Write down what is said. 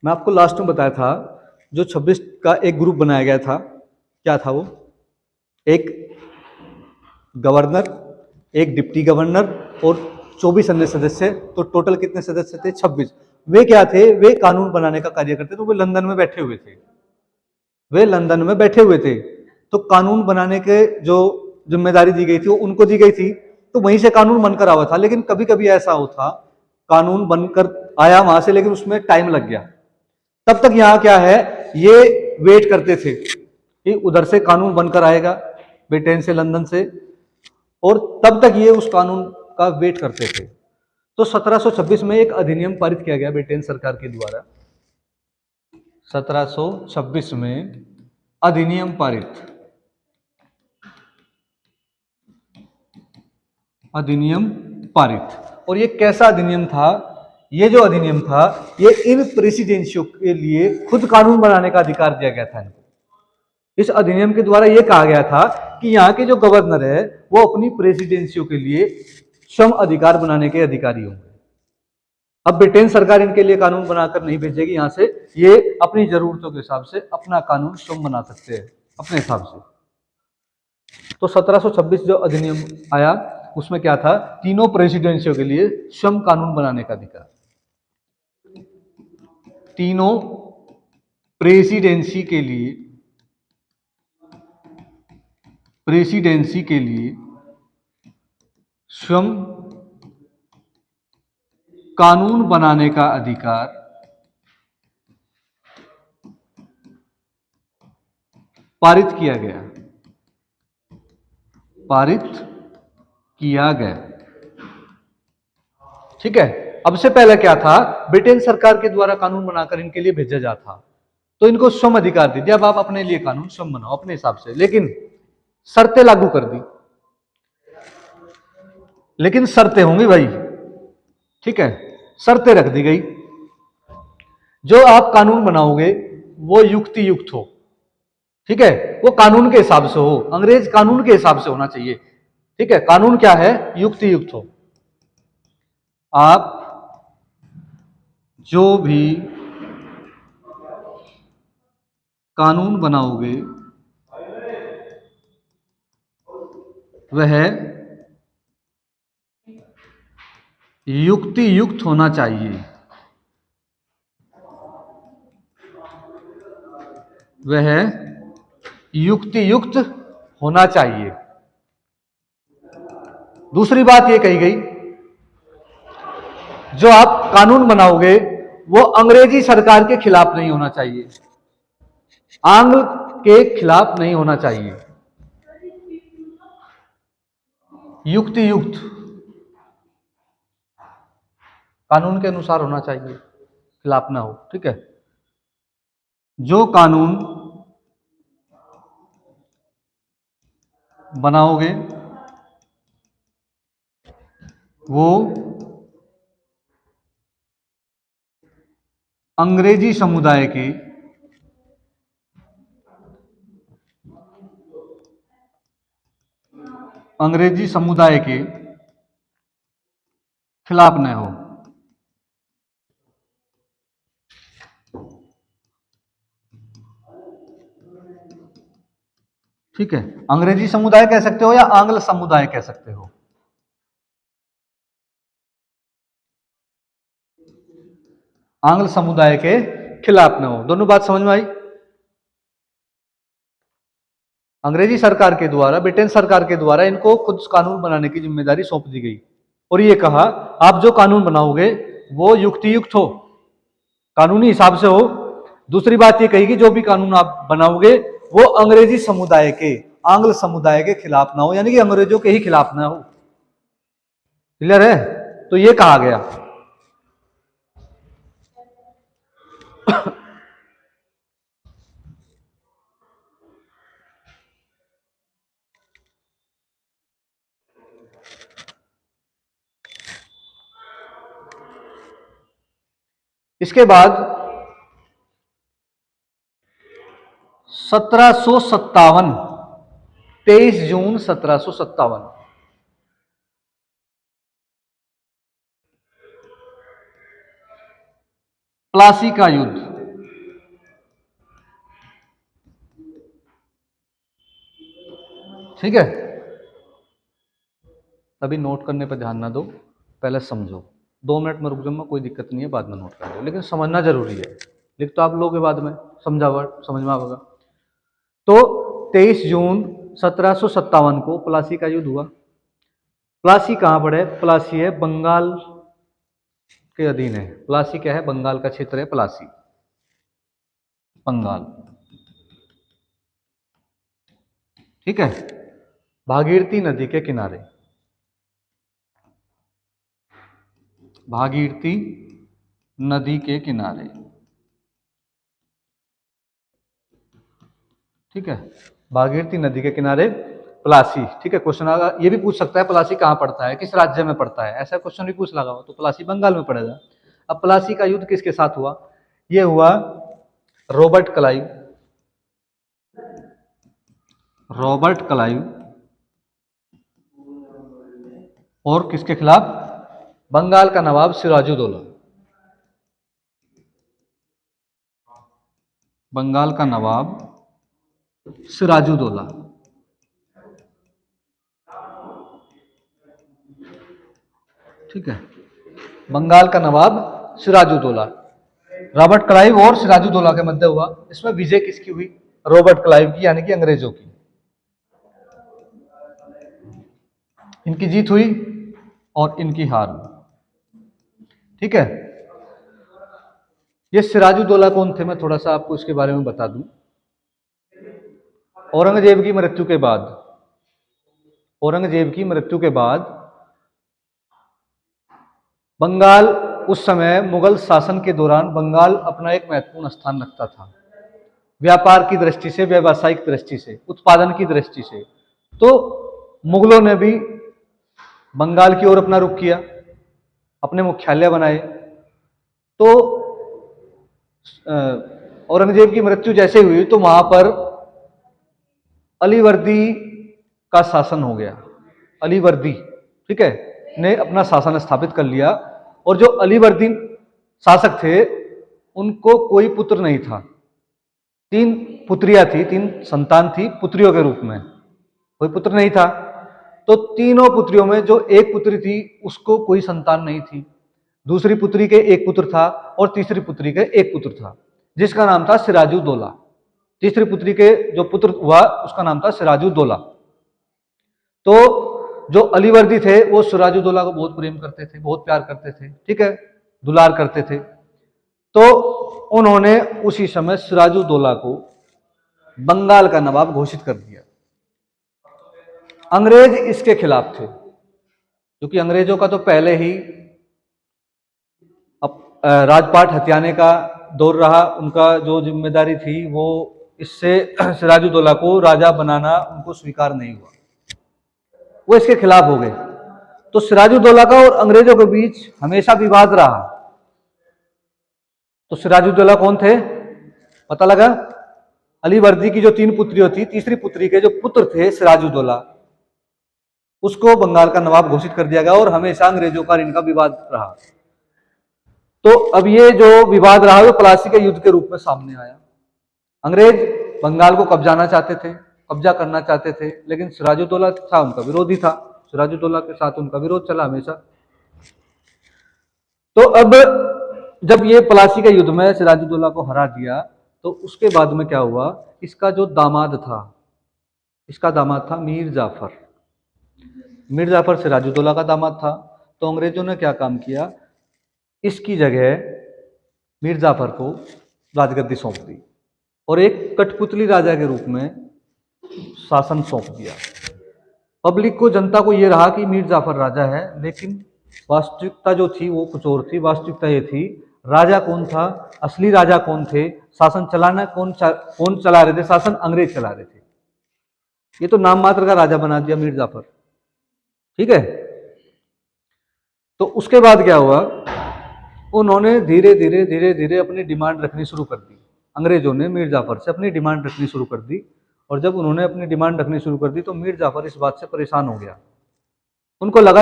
मैं आपको लास्ट में बताया था जो 26 का एक ग्रुप बनाया गया था, क्या था वो? एक गवर्नर, एक डिप्टी गवर्नर और 24 अन्य सदस्य। तो टोटल कितने सदस्य थे? 26। वे क्या थे? वे कानून बनाने का कार्य करते थे। तो वे लंदन में बैठे हुए थे, वे लंदन में बैठे हुए थे। तो कानून बनाने के जो जिम्मेदारी दी गई थी वो उनको दी गई थी, तो वहीं से कानून बनकर आवा था। लेकिन कभी कभी ऐसा होता, कानून बनकर आया वहां से, लेकिन उसमें टाइम लग गया। तब तक यहाँ क्या है, ये वेट करते थे कि उधर से कानून बनकर आएगा, ब्रिटेन से, लंदन से, और तब तक ये उस कानून का वेट करते थे। तो 1726 में एक अधिनियम पारित किया गया ब्रिटेन सरकार के द्वारा। 1726 में अधिनियम पारित, अधिनियम पारित। और ये कैसा अधिनियम था? ये जो अधिनियम था, ये इन प्रेसिडेंसियों के लिए खुद कानून बनाने का अधिकार दिया गया था इनको। इस अधिनियम के द्वारा यह कहा गया था कि यहाँ के जो गवर्नर है वो अपनी प्रेसिडेंसियों के लिए श्रम अधिकार बनाने के अधिकारी होंगे। अब ब्रिटेन सरकार इनके लिए कानून बनाकर नहीं भेजेगी यहाँ से, ये अपनी जरूरतों के हिसाब से अपना कानून स्वयं बना सकते हैं अपने हिसाब से। तो 1726 जो अधिनियम आया उसमें क्या था? तीनों प्रेसिडेंसियों के लिए स्वयं कानून बनाने का अधिकार। तीनों प्रेसिडेंसी के लिए, प्रेसिडेंसी के लिए स्वयं कानून बनाने का अधिकार पारित किया गया, पारित किया गया। ठीक है। अब से पहले क्या था? ब्रिटेन सरकार के द्वारा कानून बनाकर इनके लिए भेजा जाता था, तो इनको स्वयं अधिकार दे दिया, अब आप अपने लिए कानून स्वयं बनाओ अपने हिसाब से, लेकिन शर्तें लागू कर दी। लेकिन शर्तें होंगी भाई, ठीक है, शर्तें रख दी गई। जो आप कानून बनाओगे वो युक्ति युक्त हो, ठीक है, वो कानून के हिसाब से हो, अंग्रेज कानून के हिसाब से होना चाहिए। ठीक है, कानून क्या है? युक्ति युक्त हो। आप जो भी कानून बनाओगे वह युक्ति युक्त होना चाहिए, वह युक्ति युक्त होना चाहिए। दूसरी बात यह कही गई, जो आप कानून बनाओगे वो अंग्रेजी सरकार के खिलाफ नहीं होना चाहिए, आंग्ल के खिलाफ नहीं होना चाहिए, युक्ति युक्त, कानून के अनुसार होना चाहिए, खिलाफ ना हो। ठीक है, जो कानून बनाओगे वो अंग्रेजी समुदाय के खिलाफ न हो। ठीक है, अंग्रेजी समुदाय कह सकते हो या आंग्ल समुदाय कह सकते हो। आंग्ल समुदाय के खिलाफ न हो, दोनों बात समझ में आई। अंग्रेजी सरकार के द्वारा, ब्रिटेन सरकार के द्वारा इनको खुद कानून बनाने की जिम्मेदारी सौंप दी गई और ये कहा आप जो कानून बनाओगे वो युक्ति युक्त हो, कानूनी हिसाब से हो। दूसरी बात ये कही कि जो भी कानून आप बनाओगे वो अंग्रेजी समुदाय के, आंग्ल समुदाय के खिलाफ ना हो, यानी कि अंग्रेजों के ही खिलाफ ना हो। क्लियर है? तो ये कहा गया। इसके बाद 1757, 23 जून 1757, प्लासी का युद्ध, ठीक है, तभी नोट करने पर ध्यान ना दो, पहले समझो। 2 मिनट में रुक जाऊंगा, कोई दिक्कत नहीं है, बाद में नोट कर लो, लेकिन समझना जरूरी है। लिख तो आप लोगे बाद में, समझा वर्ड समझ में आएगा। तो 23 जून 1757 को प्लासी का युद्ध हुआ। प्लासी कहाँ पर है? प्लासी है बंगाल के अधीन है। प्लासी क्या है? बंगाल का क्षेत्र है प्लासी, बंगाल। ठीक है, भागीरथी नदी के किनारे, भागीरथी नदी के किनारे। ठीक है, भागीरथी नदी के किनारे प्लासी। ठीक है, क्वेश्चन आगा ये भी पूछ सकता है प्लासी कहाँ पड़ता है, किस राज्य में पड़ता है, ऐसा क्वेश्चन भी पूछ लगा हो, तो प्लासी बंगाल में पड़ेगा। अब प्लासी का युद्ध किसके साथ हुआ? ये हुआ रॉबर्ट क्लाइव, रॉबर्ट क्लाइव और किसके खिलाफ? बंगाल का नवाब सिराजुद्दौला, बंगाल का नवाब सिराजुद्दौला। ठीक है, बंगाल का नवाब सिराजुद्दौला, रॉबर्ट क्लाइव और सिराजुद्दौला के मध्य हुआ। इसमें विजय किसकी हुई? रॉबर्ट क्लाइव की, यानी कि अंग्रेजों की। इनकी जीत हुई और इनकी हार हुई। ठीक है, ये सिराजुद्दौला कौन थे? मैं थोड़ा सा आपको इसके बारे में बता दूं। औरंगजेब की मृत्यु के बाद, औरंगजेब की मृत्यु के बाद बंगाल, उस समय मुगल शासन के दौरान बंगाल अपना एक महत्वपूर्ण स्थान रखता था, व्यापार की दृष्टि से, व्यावसायिक दृष्टि से, उत्पादन की दृष्टि से। तो मुगलों ने भी बंगाल की ओर अपना रुख किया, अपने मुख्यालय बनाए। तो औरंगजेब की मृत्यु जैसे हुई तो वहां पर अलीवर्दी का शासन हो गया। अलीवर्दी, ठीक है, ने अपना शासन स्थापित कर लिया। और जो अलीवर्दी शासक थे उनको कोई पुत्र नहीं था, 3 पुत्रियां थी, 3 संतान थी पुत्रियों के रूप में, कोई पुत्र नहीं था। तो तीनों पुत्रियों में जो एक पुत्री थी उसको कोई संतान नहीं थी, दूसरी पुत्री के एक पुत्र था और तीसरी पुत्री के एक पुत्र था, जिसका नाम था सिराजुद्दौला। तीसरी पुत्री के जो पुत्र हुआ उसका नाम था सिराजुद्दौला। तो जो अलीवर्दी थे वो सिराजुद्दौला को बहुत प्रेम करते थे, बहुत प्यार करते थे, ठीक है, दुलार करते थे। तो उन्होंने उसी समय सिराजुद्दौला को बंगाल का नवाब घोषित कर दिया। अंग्रेज इसके खिलाफ थे, क्योंकि अंग्रेजों का तो पहले ही राजपाट हथियाने का दौर रहा। उनका जो जिम्मेदारी थी वो इससे सिराजुद्दौला को राजा बनाना उनको स्वीकार नहीं हुआ, वो इसके खिलाफ हो गए। तो सिराजुद्दौला का और अंग्रेजों के बीच हमेशा विवाद रहा। तो सिराजुद्दौला कौन थे? पता लगा? अलीवर्दी की जो 3 पुत्रियों थी, तीसरी पुत्री के जो पुत्र थे सिराजुद्दौला, उसको बंगाल का नवाब घोषित कर दिया गया और हमेशा अंग्रेजों का इनका विवाद रहा। तो अब ये जो विवाद रहा वो प्लासी के युद्ध के रूप में सामने आया। अंग्रेज बंगाल को कब्जाना चाहते थे, कब्जा करना चाहते थे, लेकिन सिराजुद्दौला था उनका विरोधी था, सिराजुद्दौला के साथ उनका विरोध चला हमेशा। तो अब जब ये प्लासी के युद्ध में सिराजुद्दौला को हरा दिया तो उसके बाद में क्या हुआ, इसका जो दामाद था, इसका दामाद था मीर जाफर। मीर जाफर सिराजुद्दौला का दामाद था। तो अंग्रेजों ने क्या काम किया, इसकी जगह मीर जाफर को राजगद्दी सौंप दी और एक कठपुतली राजा के रूप में शासन सौंप दिया। पब्लिक को, जनता को यह रहा कि मीर जाफर राजा है, लेकिन वास्तविकता जो थी वो कुछ और थी। वास्तविकता ये थी, राजा कौन था, असली राजा कौन थे, शासन चलाना कौन चला रहे थे, शासन अंग्रेज चला रहे थे। ये तो नाम मात्र का राजा बना दिया मीर जाफर, ठीक है। तो उसके बाद क्या हुआ, उन्होंने धीरे धीरे धीरे धीरे अपनी डिमांड रखनी शुरू कर दी। अंग्रेजों ने मीर जाफर से अपनी डिमांड रखनी शुरू कर दी। और जब उन्होंने अपनी डिमांड रखनी शुरू कर दी तो मीर जाफर इस बात से परेशान हो गया। उनको लगा